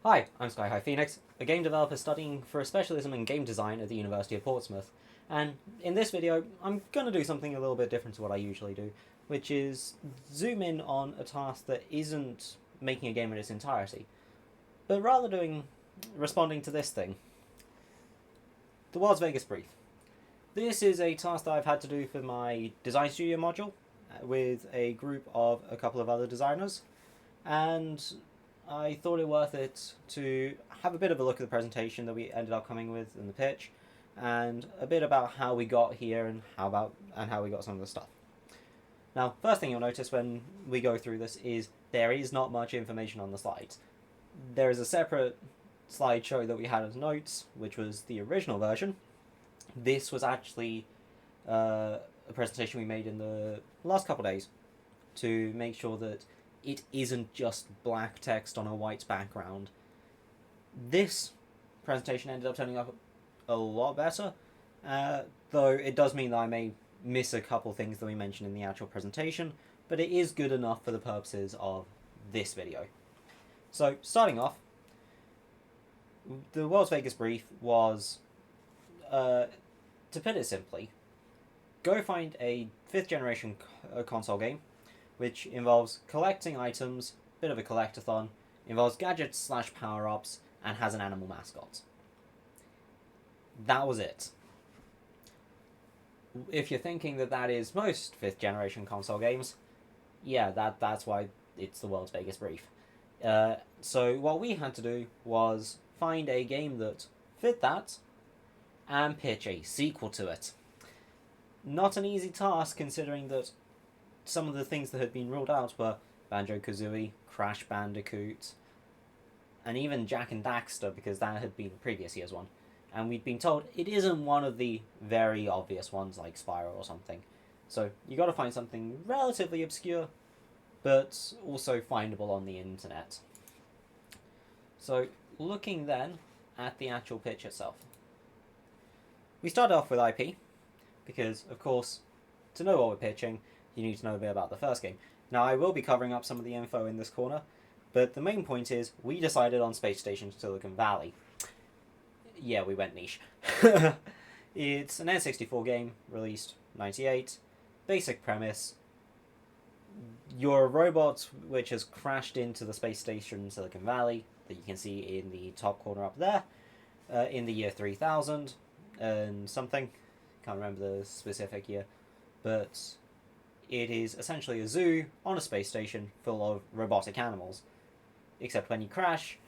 Hi, I'm Sky High Phoenix, a game developer studying for a specialism in game design at the University of Portsmouth. And in this video, I'm going to do something a little bit different to what I usually do, which is zoom in on a task that isn't making a game in its entirety, but rather responding to this thing. The world's Vegas brief. This is a task that I've had to do for my design studio module with a group of a couple of other designers, and I thought it worth it to have a bit of a look at the presentation that we ended up coming with in the pitch, and a bit about how we got here and how we got some of the stuff. Now, first thing you'll notice when we go through this is there is not much information on the slides. There is a separate slideshow that we had as notes, which was the original version. This was actually a presentation we made in the last couple of days to make sure that it isn't just black text on a white background. This presentation ended up turning up a lot better, though it does mean that I may miss a couple things that we mentioned in the actual presentation, but it is good enough for the purposes of this video. So, starting off, the World's Vegas brief was, to put it simply, go find a 5th generation console game which involves collecting items, bit of a collectathon, involves gadgets slash power-ups, and has an animal mascot. That was it. If you're thinking that that is most 5th generation console games, yeah, that's why it's the world's biggest brief. So what we had to do was find a game that fit that and pitch a sequel to it. Not an easy task, considering that some of the things that had been ruled out were Banjo-Kazooie, Crash Bandicoot, and even Jak and Daxter, because that had been the previous year's one. And we'd been told it isn't one of the very obvious ones like Spyro or something. So you got to find something relatively obscure, but also findable on the internet. So looking then at the actual pitch itself. We started off with IP, because of course, to know what we're pitching, you need to know a bit about the first game. Now, I will be covering up some of the info in this corner, but the main point is we decided on Space Station Silicon Valley. Yeah, we went niche. It's an N64 game, released 98. Basic premise. You're a robot which has crashed into the space station Silicon Valley, that you can see in the top corner up there, in the year 3000 and something. Can't remember the specific year, but it is essentially a zoo on a space station full of robotic animals. Except when you crash,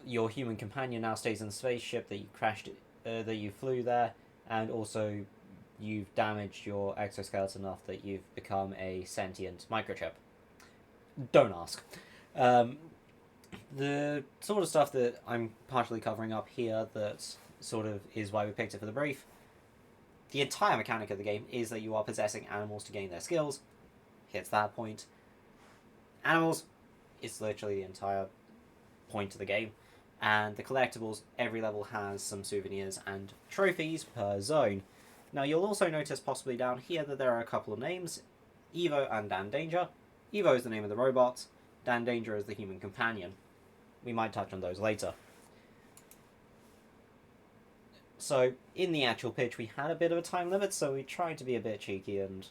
your human companion now stays in the spaceship that you crashed, that you flew there, and also you've damaged your exoskeleton enough that you've become a sentient microchip. Don't ask. The sort of stuff that I'm partially covering up here that sort of is why we picked it for the brief. The entire mechanic of the game is that you are possessing animals to gain their skills. Hits that point. Animals is literally the entire point of the game. And the collectibles, every level has some souvenirs and trophies per zone. Now you'll also notice possibly down here that there are a couple of names. Evo and Dan Danger. Evo is the name of the robot. Dan Danger is the human companion. We might touch on those later. So, in the actual pitch, we had a bit of a time limit, so we tried to be a bit cheeky and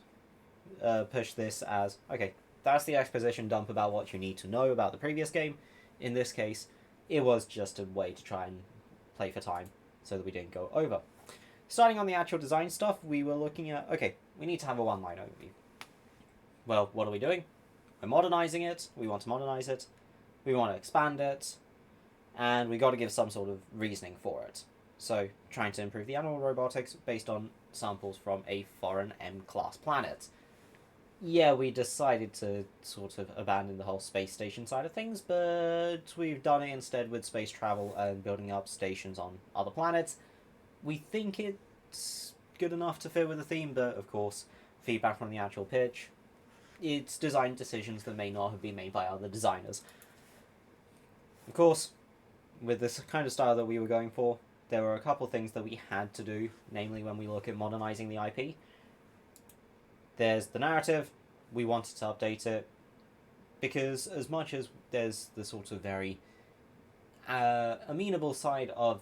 push this as, okay, that's the exposition dump about what you need to know about the previous game. In this case, it was just a way to try and play for time, so that we didn't go over. Starting on the actual design stuff, we were looking at, okay, we need to have a one-line overview. Well, what are we doing? We're modernizing it, we want to modernize it, we want to expand it, and we got to give some sort of reasoning for it. So, trying to improve the animal robotics based on samples from a foreign M-class planet. Yeah, we decided to sort of abandon the whole space station side of things, but we've done it instead with space travel and building up stations on other planets. We think it's good enough to fit with the theme, but of course, feedback from the actual pitch, it's design decisions that may not have been made by other designers. Of course, with this kind of style that we were going for, there were a couple things that we had to do, namely when we look at modernizing the IP. There's the narrative, we wanted to update it, because as much as there's the sort of very amenable side of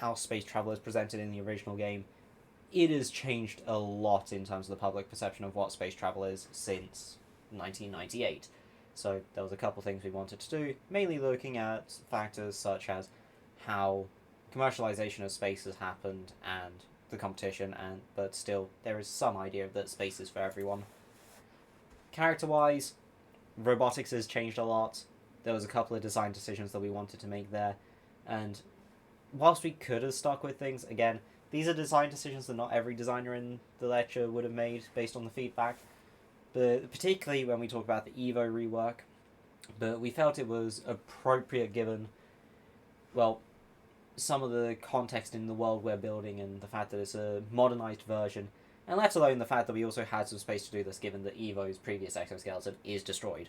how space travel is presented in the original game, it has changed a lot in terms of the public perception of what space travel is since 1998. So there was a couple things we wanted to do, mainly looking at factors such as how commercialization of space has happened and the competition, but still there is some idea that space is for everyone. Character-wise, robotics has changed a lot. There was a couple of design decisions that we wanted to make there, and whilst we could have stuck with things, again, these are design decisions that not every designer in the lecture would have made based on the feedback, but particularly when we talk about the Evo rework. But we felt it was appropriate given, well, some of the context in the world we're building and the fact that it's a modernized version, and let alone the fact that we also had some space to do this given that Evo's previous exoskeleton is destroyed.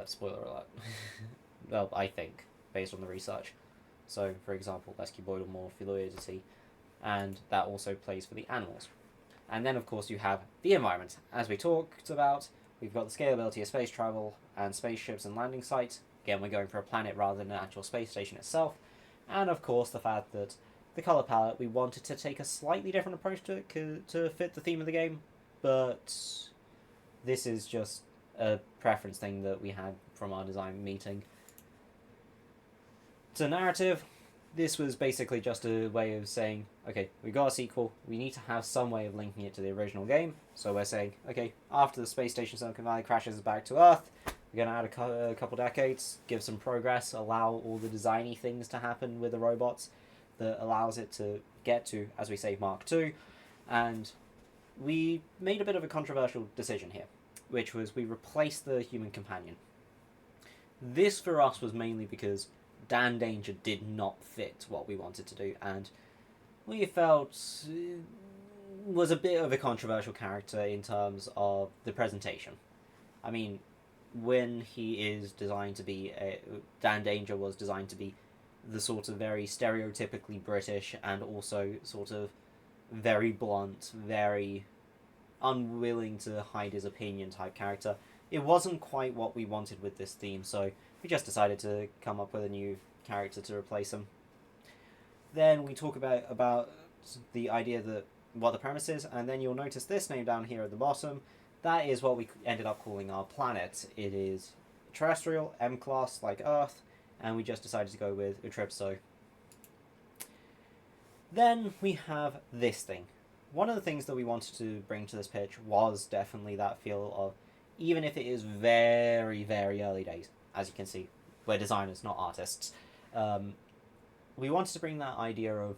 Spoiler alert. Well, I think, based on the research. So, for example, less cuboidal, more fluidity, and that also plays for the animals. And then, of course, you have the environment. As we talked about, we've got the scalability of space travel and spaceships and landing sites. Again, we're going for a planet rather than an actual space station itself. And, of course, the fact that the colour palette, we wanted to take a slightly different approach to it to fit the theme of the game, but this is just a preference thing that we had from our design meeting. To narrative, this was basically just a way of saying, okay, we got a sequel, we need to have some way of linking it to the original game, so we're saying, okay, after the space station Silicon Valley crashes back to Earth, we're going to add a couple decades, give some progress, allow all the designy things to happen with the robots that allows it to get to, as we say, Mark II, and we made a bit of a controversial decision here, which was we replaced the human companion. This for us was mainly because Dan Danger did not fit what we wanted to do, and we felt was a bit of a controversial character in terms of the presentation. I mean, when he is designed to be Dan Danger was designed to be the sort of very stereotypically British and also sort of very blunt, very unwilling to hide his opinion type character. It wasn't quite what we wanted with this theme, so we just decided to come up with a new character to replace him. Then we talk about the idea that what the premise is, and then you'll notice this name down here at the bottom. That is what we ended up calling our planet. It is terrestrial, M-class, like Earth, and we just decided to go with Utripso. Then we have this thing. One of the things that we wanted to bring to this pitch was definitely that feel of, even if it is very, very early days, as you can see, we're designers, not artists, we wanted to bring that idea of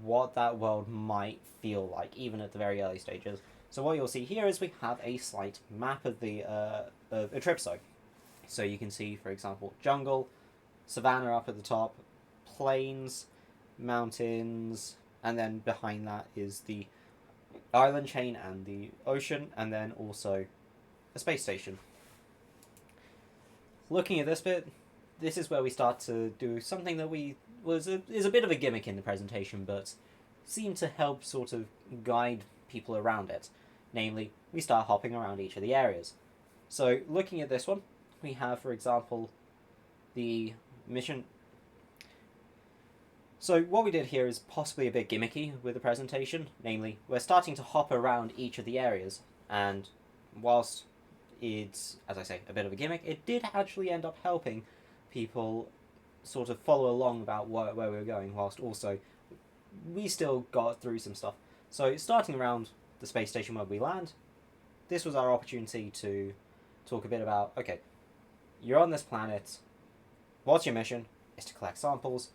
what that world might feel like, even at the very early stages. So what you'll see here is we have a slight map of the of Utripso. So you can see, for example, jungle, savanna up at the top, plains, mountains, and then behind that is the island chain and the ocean, and then also a space station. Looking at this bit, this is where we start to do something that is a bit of a gimmick in the presentation, but seemed to help sort of guide people around it. Namely, we start hopping around each of the areas. So looking at this one, we have, for example, the mission. So what we did here is possibly a bit gimmicky with the presentation. Namely, we're starting to hop around each of the areas, and whilst it's, as I say, a bit of a gimmick, it did actually end up helping people sort of follow along about where we were going, whilst also we still got through some stuff. So starting around the space station where we land, this was our opportunity to talk a bit about, okay, you're on this planet, what's your mission? It's to collect samples.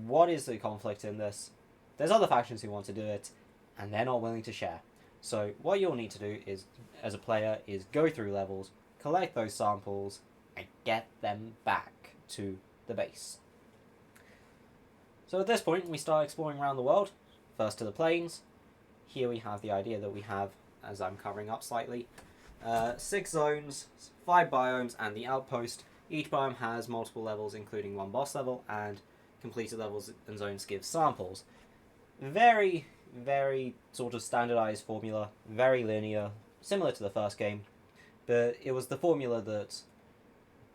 What is the conflict in this? There's other factions who want to do it, and they're not willing to share. So what you'll need to do is, as a player, is go through levels, collect those samples, and get them back to the base. So at this point, we start exploring around the world. First to the plains. Here we have the idea that we have, as I'm covering up slightly, 6 zones, 5 biomes, and the outpost. Each biome has multiple levels, including one boss level, and completed levels and zones give samples. Very, very sort of standardized formula, very linear, similar to the first game, but it was the formula that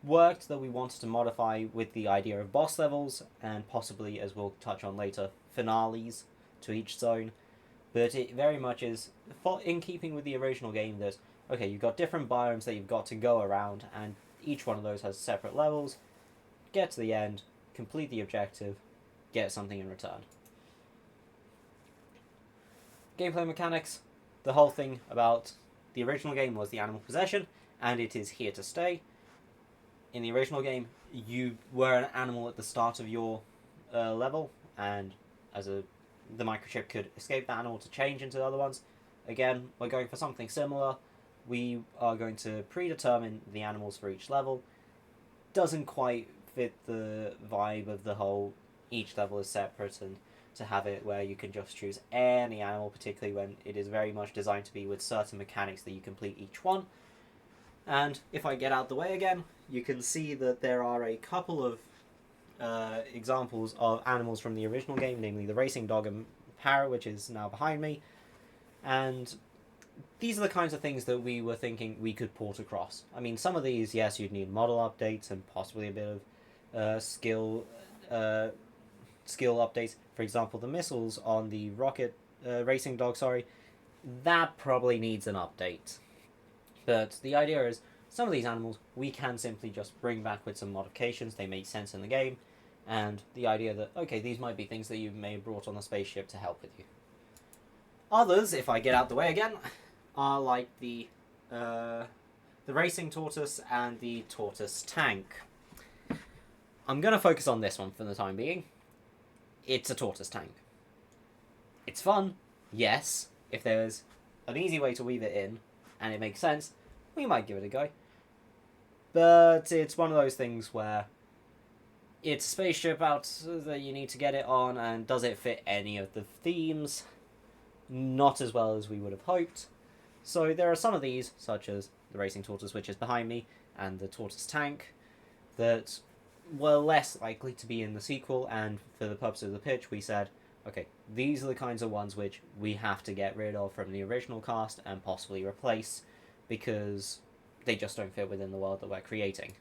worked that we wanted to modify with the idea of boss levels, and possibly, as we'll touch on later, finales to each zone. But it very much is in keeping with the original game that, okay, you've got different biomes that you've got to go around, and each one of those has separate levels. Get to the end, complete the objective, get something in return. Gameplay mechanics. The whole thing about the original game was the animal possession, and it is here to stay. In the original game, you were an animal at the start of your level, and the microchip could escape that animal to change into other ones. Again, we're going for something similar. We are going to predetermine the animals for each level. Doesn't quite fit the vibe of the whole each level is separate, and to have it where you can just choose any animal, particularly when it is very much designed to be with certain mechanics that you complete each one. And if I get out the way again, you can see that there are a couple of examples of animals from the original game, namely the racing dog and parrot, which is now behind me. And these are the kinds of things that we were thinking we could port across. I mean, some of these, yes, you'd need model updates and possibly a bit of skill updates. For example, the missiles on the rocket racing dog, that probably needs an update. But the idea is, some of these animals we can simply just bring back with some modifications. They make sense in the game, and the idea that, okay, these might be things that you may have brought on the spaceship to help with you. Others, if I get out the way again, are like the racing tortoise and the tortoise tank. I'm going to focus on this one for the time being. It's a tortoise tank. It's fun, yes. If there's an easy way to weave it in, and it makes sense, we might give it a go. But it's one of those things where it's a spaceship out that you need to get it on, and does it fit any of the themes? Not as well as we would have hoped. So there are some of these, such as the racing tortoise, which is behind me, and the tortoise tank, that were less likely to be in the sequel, and for the purpose of the pitch, we said, okay, these are the kinds of ones which we have to get rid of from the original cast and possibly replace, because they just don't fit within the world that we're creating.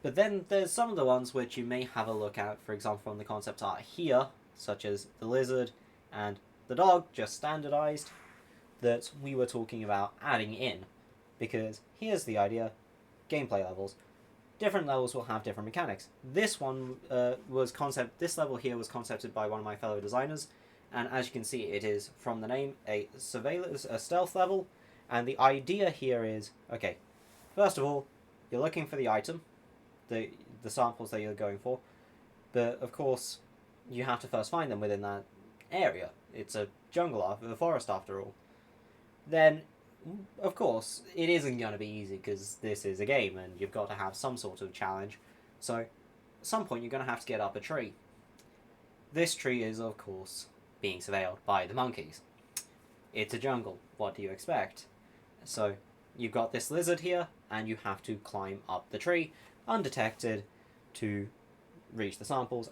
But then there's some of the ones which you may have a look at, for example, from the concept art here, such as the lizard and the dog, just standardized, that we were talking about adding in. Because here's the idea, gameplay levels. Different levels will have different mechanics. This one this level here was concepted by one of my fellow designers, and as you can see, it is, from the name, a stealth level, and the idea here is, okay, first of all, you're looking for the item, the samples that you're going for, but of course, you have to first find them within that area. It's a a forest after all. Then, of course, it isn't going to be easy because this is a game and you've got to have some sort of challenge. So, at some point you're going to have to get up a tree. This tree is, of course, being surveilled by the monkeys. It's a jungle. What do you expect? So, you've got this lizard here and you have to climb up the tree undetected to reach the samples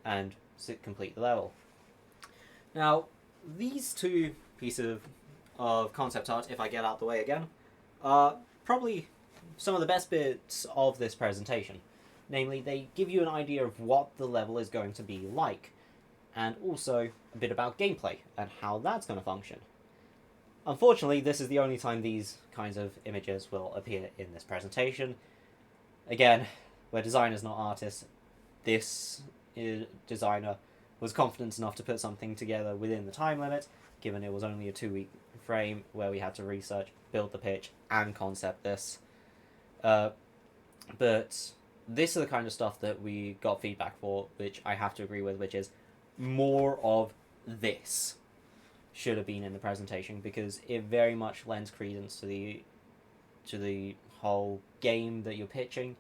and complete the level. Now, these two pieces of concept art, if I get out the way again, are probably some of the best bits of this presentation. Namely, they give you an idea of what the level is going to be like, and also a bit about gameplay and how that's going to function. Unfortunately, this is the only time these kinds of images will appear in this presentation. Again, we're designers, not artists. This designer was confident enough to put something together within the time limit, given it was only a 2-week frame where we had to research, build the pitch, and concept this. But this is the kind of stuff that we got feedback for, which I have to agree with, which is more of this should have been in the presentation, because it very much lends credence to the whole game that you're pitching,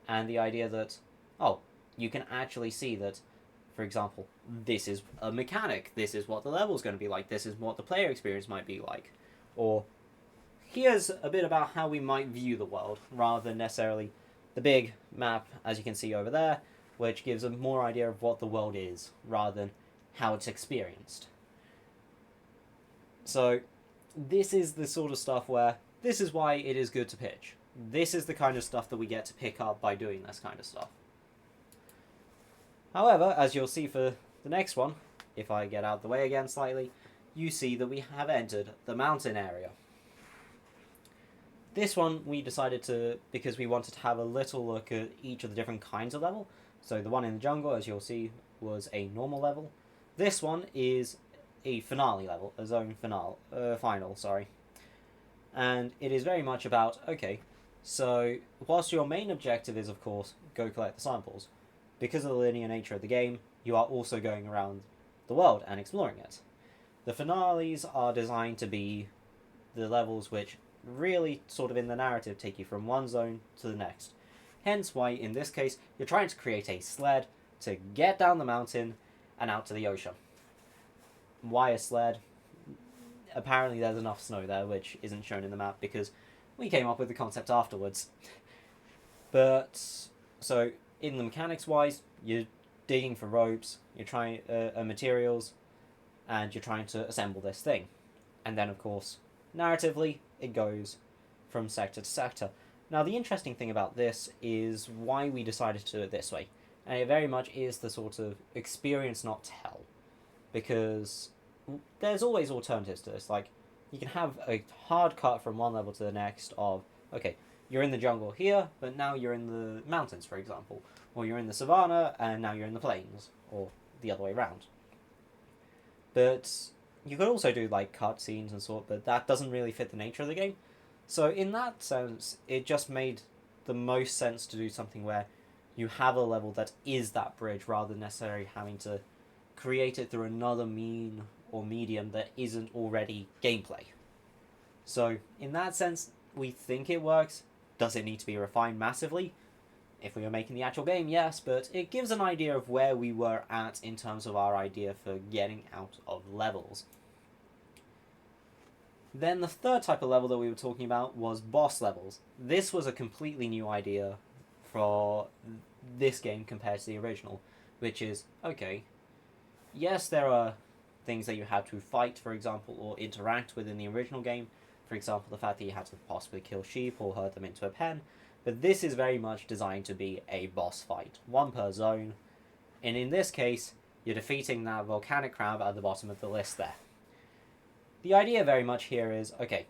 and the idea that, oh, you can actually see that, for example, this is a mechanic, this is what the level's going to be like, this is what the player experience might be like, or here's a bit about how we might view the world, rather than necessarily the big map, as you can see over there, which gives a more idea of what the world is, rather than how it's experienced. So, this is the sort of stuff where, this is why it is good to pitch. this is the kind of stuff that we get to pick up by doing this kind of stuff. However, as you'll see for the next one, if I get out of the way again slightly, you see that we have entered the mountain area. This one we decided to, because we wanted to have a little look at each of the different kinds of level. So the one in the jungle, as you'll see, was a normal level. This one is a finale level, a zone final, sorry. And it is very much about, okay, so whilst your main objective is, of course, go collect the samples, because of the linear nature of the game, you are also going around the world and exploring it. The finales are designed to be the levels which really, sort of in the narrative, take you from one zone to the next. Hence why, in this case, you're trying to create a sled to get down the mountain and out to the ocean. Why a sled? Apparently there's enough snow there, which isn't shown in the map because we came up with the concept afterwards. But, so, in the mechanics-wise, you're digging for ropes, you're trying materials, and you're trying to assemble this thing. And then, of course, narratively, it goes from sector to sector. Now, the interesting thing about this is why we decided to do it this way. And it very much is the sort of experience, not tell. Because there's always alternatives to this. Like, you can have a hard cut from one level to the next of, okay, you're in the jungle here, but now you're in the mountains, for example. Or you're in the savannah, and now you're in the plains. Or the other way around. But you could also do, like, cutscenes and sort, but that doesn't really fit the nature of the game. So in that sense, it just made the most sense to do something where you have a level that is that bridge, rather than necessarily having to create it through another mean or medium that isn't already gameplay. So in that sense, we think it works. Does it need to be refined massively? If we were making the actual game, yes, but it gives an idea of where we were at in terms of our idea for getting out of levels. Then the third type of level that we were talking about was boss levels. This was a completely new idea for this game compared to the original, which is, okay, yes, there are things that you had to fight, for example, or interact with in the original game. For example, the fact that you had to possibly kill sheep or herd them into a pen. But this is very much designed to be a boss fight, one per zone. And in this case, you're defeating that volcanic crab at the bottom of the list there. The idea very much here is, okay,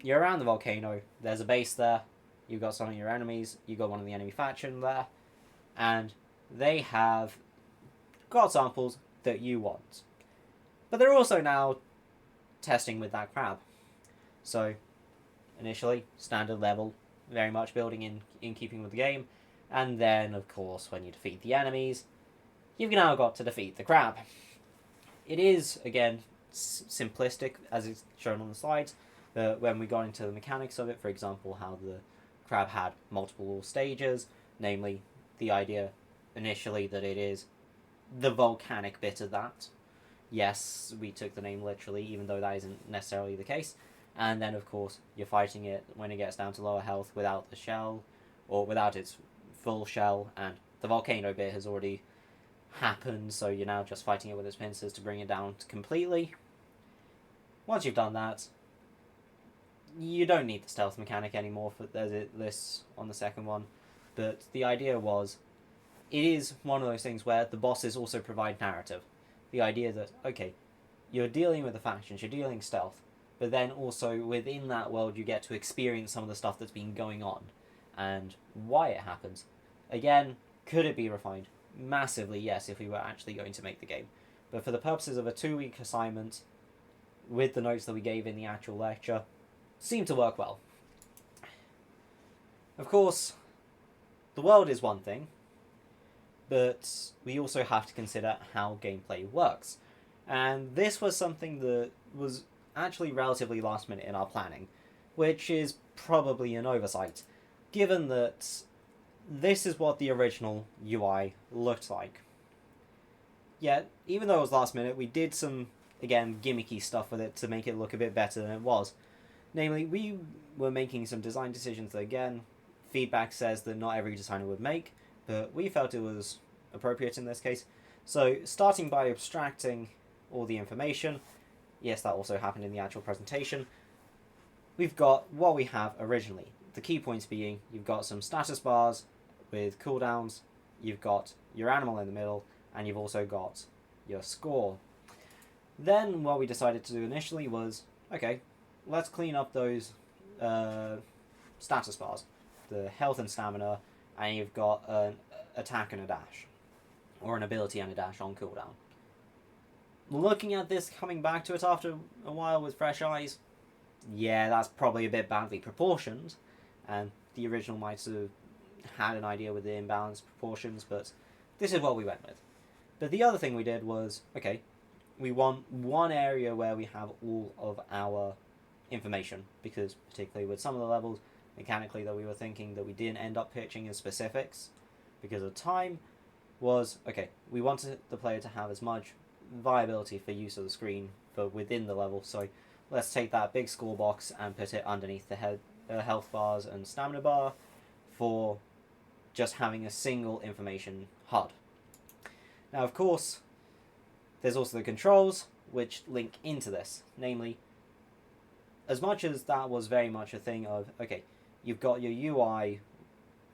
you're around the volcano, there's a base there, you've got some of your enemies, you've got one of the enemy faction there, and they have got samples that you want. But they're also now testing with that crab. So, initially, standard level, very much building in keeping with the game, and then, of course, when you defeat the enemies, you've now got to defeat the crab. It is, again, simplistic, as it's shown on the slides, when we got into the mechanics of it, for example, how the crab had multiple stages, namely the idea initially that it is the volcanic bit of that. Yes, we took the name literally, even though that isn't necessarily the case. And then, of course, you're fighting it when it gets down to lower health without the shell, or without its full shell, and the volcano bit has already happened, so you're now just fighting it with its pincers to bring it down completely. Once you've done that, you don't need the stealth mechanic anymore for this on the second one, but the idea was, it is one of those things where the bosses also provide narrative. The idea that, okay, you're dealing with the factions, you're dealing stealth, but then also within that world you get to experience some of the stuff that's been going on, and why it happens. Again, could it be refined? Massively, yes, if we were actually going to make the game. But for the purposes of a 2-week assignment, with the notes that we gave in the actual lecture, seemed to work well. Of course, the world is one thing, but we also have to consider how gameplay works. And this was something that was actually relatively last minute in our planning, which is probably an oversight, given that this is what the original UI looked like. Yet, even though it was last minute, we did some, again, gimmicky stuff with it to make it look a bit better than it was. Namely, we were making some design decisions that, again, feedback says that not every designer would make, but we felt it was appropriate in this case. So, starting by abstracting all the information, yes, that also happened in the actual presentation, we've got what we have originally. the key points being you've got some status bars with cooldowns, you've got your animal in the middle, and you've also got your score. Then what we decided to do initially was, okay, let's clean up those status bars, the health and stamina, and you've got an attack and a dash, or an ability and a dash on cooldown. Looking at this, coming back to it after a while with fresh eyes, yeah, that's probably a bit badly proportioned, and the original might have had an idea with the imbalanced proportions, but this is what we went with. But the other thing we did was, okay, we want one area where we have all of our information, because particularly with some of the levels, mechanically, that we were thinking that we didn't end up pitching as specifics, because of time, was, okay, we wanted the player to have as much viability for use of the screen for within the level, so let's take that big score box and put it underneath the health bars and stamina bar for just having a single information HUD. Now, of course, there's also the controls, which link into this. Namely, as much as that was very much a thing of, okay, you've got your UI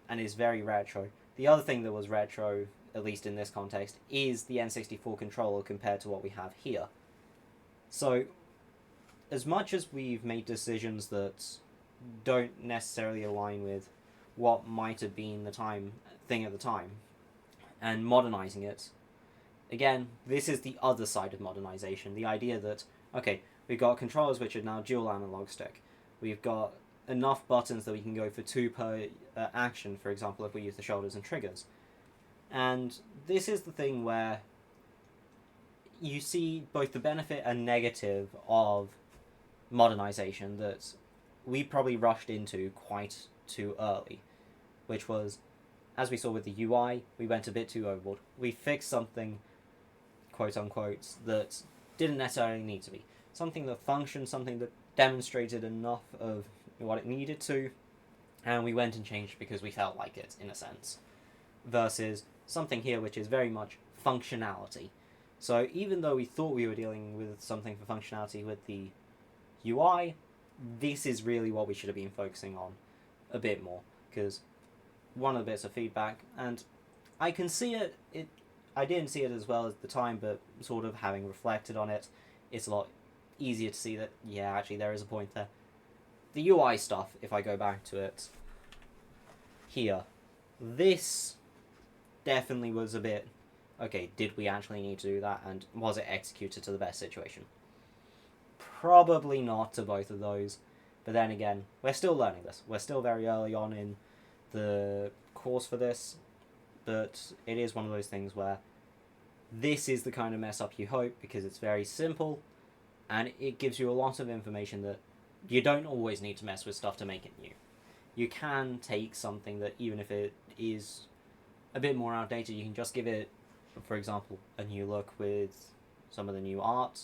and it's very retro, the other thing that was retro, at least in this context, is the N64 controller compared to what we have here. So, as much as we've made decisions that don't necessarily align with what might have been the thing at the time, and modernizing it, again, this is the other side of modernization. The idea that, okay, we've got controllers which are now dual analog stick. We've got enough buttons that we can go for 2 per action, for example, if we use the shoulders and triggers. And this is the thing where you see both the benefit and negative of modernization that we probably rushed into quite too early, which was, as we saw with the UI, we went a bit too overboard. We fixed something, quote unquote, that didn't necessarily need to be. Something that functioned, something that demonstrated enough of what it needed to, and we went and changed because we felt like it, in a sense. Versus something here which is very much functionality. So even though we thought we were dealing with something for functionality with the UI, this is really what we should have been focusing on a bit more, because one of the bits of feedback, and I can see it, I didn't see it as well at the time, but sort of having reflected on it, it's a lot easier to see that, yeah, actually there is a point there. The UI stuff, if I go back to it here, this definitely was a bit, okay, did we actually need to do that, and was it executed to the best situation? Probably not to both of those, but then again, we're still learning this. We're still very early on in the course for this, but it is one of those things where this is the kind of mess up you hope, because it's very simple, and it gives you a lot of information that you don't always need to mess with stuff to make it new. You can take something that, even if it is a bit more outdated, you can just give it, for example, a new look with some of the new art,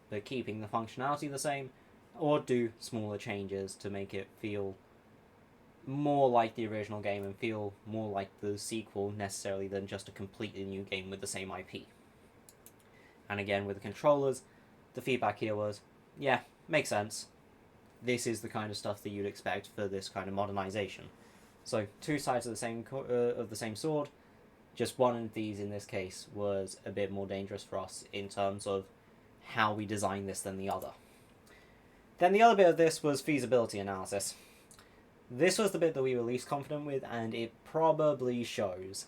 but keeping the functionality the same, or do smaller changes to make it feel more like the original game and feel more like the sequel necessarily than just a completely new game with the same IP. And again, with the controllers, the feedback here was, yeah, makes sense. This is the kind of stuff that you'd expect for this kind of modernization. So, 2 sides of the same sword. Just one of these in this case was a bit more dangerous for us in terms of how we design this than the other. Then the other bit of this was feasibility analysis. This was the bit that we were least confident with, and it probably shows.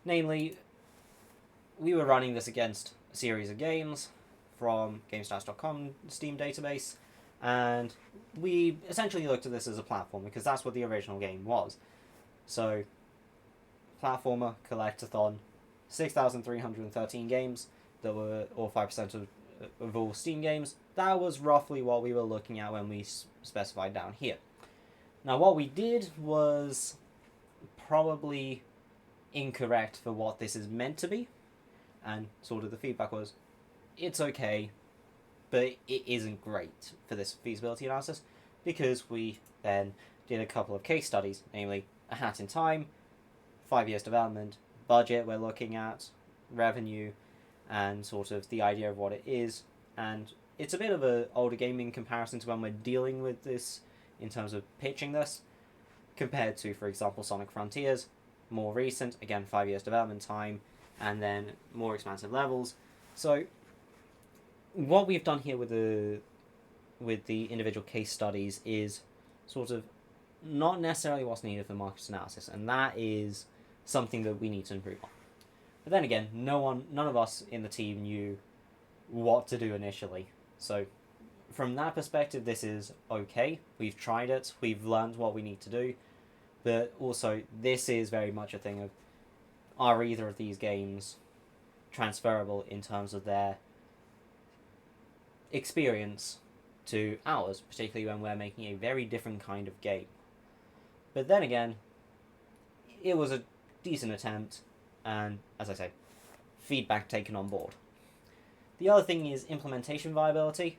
Namely, we were running this against a series of games from GameStats.com Steam database, and we essentially looked at this as a platform, because that's what the original game was. So, platformer, collectathon, 6,313 games, that were, or 5% of all Steam games. That was roughly what we were looking at when we specified down here. Now, what we did was probably incorrect for what this is meant to be, and sort of the feedback was, it's okay, but it isn't great for this feasibility analysis, because we then did a couple of case studies, namely A Hat in Time, 5 years development, budget we're looking at, revenue, and sort of the idea of what it is, and it's a bit of an older game in comparison to when we're dealing with this in terms of pitching this, compared to, for example, Sonic Frontiers, more recent, again 5 years development time, and then more expansive levels. So what we've done here with the individual case studies is sort of not necessarily what's needed for market analysis, and that is something that we need to improve on. But then again, none of us in the team knew what to do initially. So from that perspective, this is okay. We've tried it, we've learned what we need to do, but also this is very much a thing of, are either of these games transferable in terms of their experience to ours, particularly when we're making a very different kind of game. But then again, it was a decent attempt, and as I say, feedback taken on board. The other thing is implementation viability.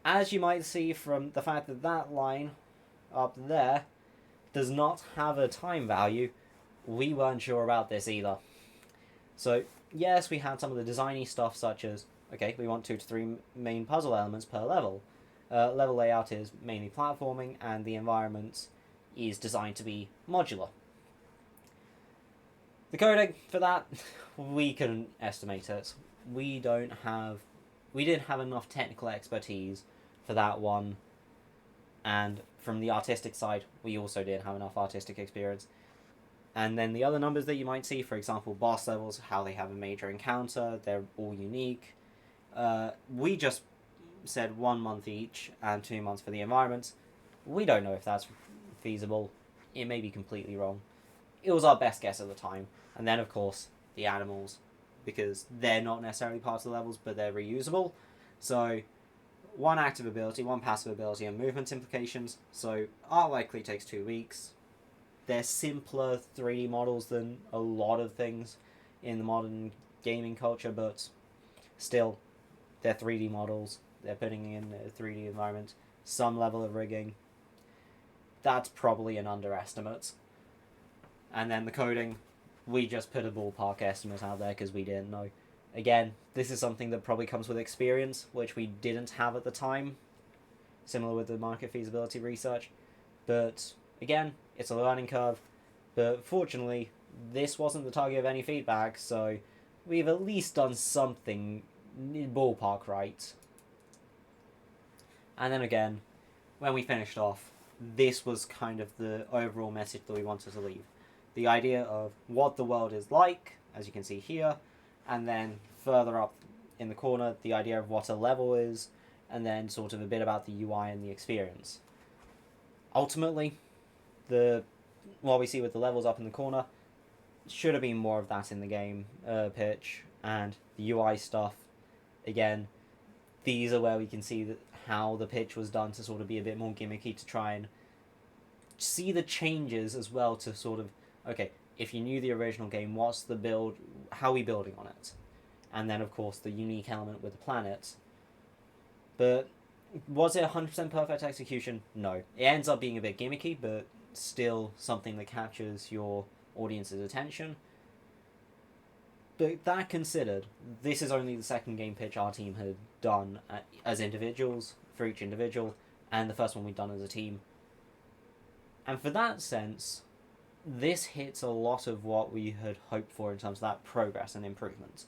As you might see from the fact that that line up there does not have a time value, we weren't sure about this either. So yes, we had some of the designy stuff, such as, okay, we want 2 to 3 main puzzle elements per level. Level layout is mainly platforming, and the environment is designed to be modular. The coding for that, we couldn't estimate it. We didn't have enough technical expertise for that one, and from the artistic side, we also didn't have enough artistic experience. And then the other numbers that you might see, for example, boss levels, how they have a major encounter, they're all unique. We just said 1 month each and 2 months for the environments. We don't know if that's feasible. It may be completely wrong. It was our best guess at the time. And then, of course, the animals, because they're not necessarily part of the levels, but they're reusable. So 1 active ability, 1 passive ability, and movement implications. So art likely takes 2 weeks. They're simpler 3D models than a lot of things in the modern gaming culture, but still, they're 3D models. They're putting in a 3D environment, some level of rigging. That's probably an underestimate. And then the coding, we just put a ballpark estimate out there because we didn't know. Again, this is something that probably comes with experience, which we didn't have at the time, similar with the market feasibility research. But again, it's a learning curve. But fortunately, this wasn't the target of any feedback, so we've at least done something ballpark right. And then again, when we finished off, this was kind of the overall message that we wanted to leave. The idea of what the world is like, as you can see here, and then further up in the corner, the idea of what a level is, and then sort of a bit about the UI and the experience. Ultimately, what we see with the levels up in the corner should have been more of that in the game pitch, and the UI stuff, again, these are where we can see how the pitch was done to sort of be a bit more gimmicky, to try and see the changes as well, to sort of, okay, if you knew the original game, what's the build, how are we building on it? And then, of course, the unique element with the planet. But was it 100% perfect execution? No. It ends up being a bit gimmicky, but still something that captures your audience's attention. But that considered, this is only the second game pitch our team had done as individuals, for each individual, and the first one we'd done as a team. And for that sense, this hits a lot of what we had hoped for in terms of that progress and improvement.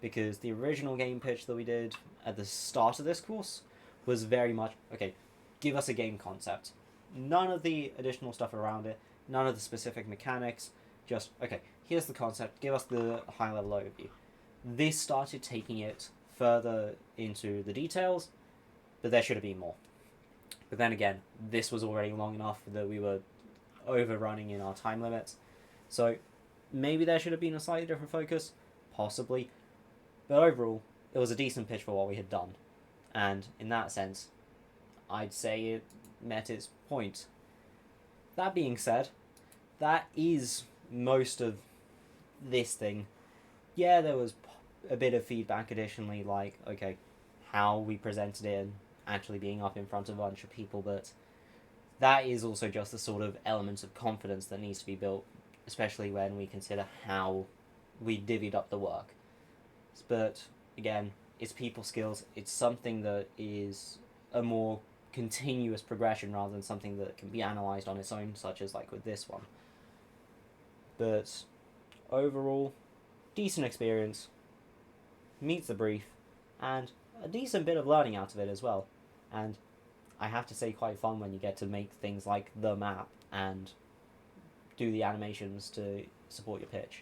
Because the original game pitch that we did at the start of this course was very much, okay, give us a game concept. None of the additional stuff around it, none of the specific mechanics, just, okay, here's the concept, give us the high-level overview. This started taking it further into the details, but there should have been more. But then again, this was already long enough that we were overrunning in our time limits. So maybe there should have been a slightly different focus, possibly. But overall, it was a decent pitch for what we had done. And in that sense, I'd say it met its point. That being said, that is most of this thing. Yeah, there was a bit of feedback additionally, like, okay, how we presented it and actually being up in front of a bunch of people, but that is also just the sort of element of confidence that needs to be built, especially when we consider how we divvied up the work. But again, it's people skills. It's something that is a more continuous progression rather than something that can be analysed on its own, such as like with this one. But overall, decent experience, meets the brief, and a decent bit of learning out of it as well. And I have to say, quite fun when you get to make things like the map and do the animations to support your pitch.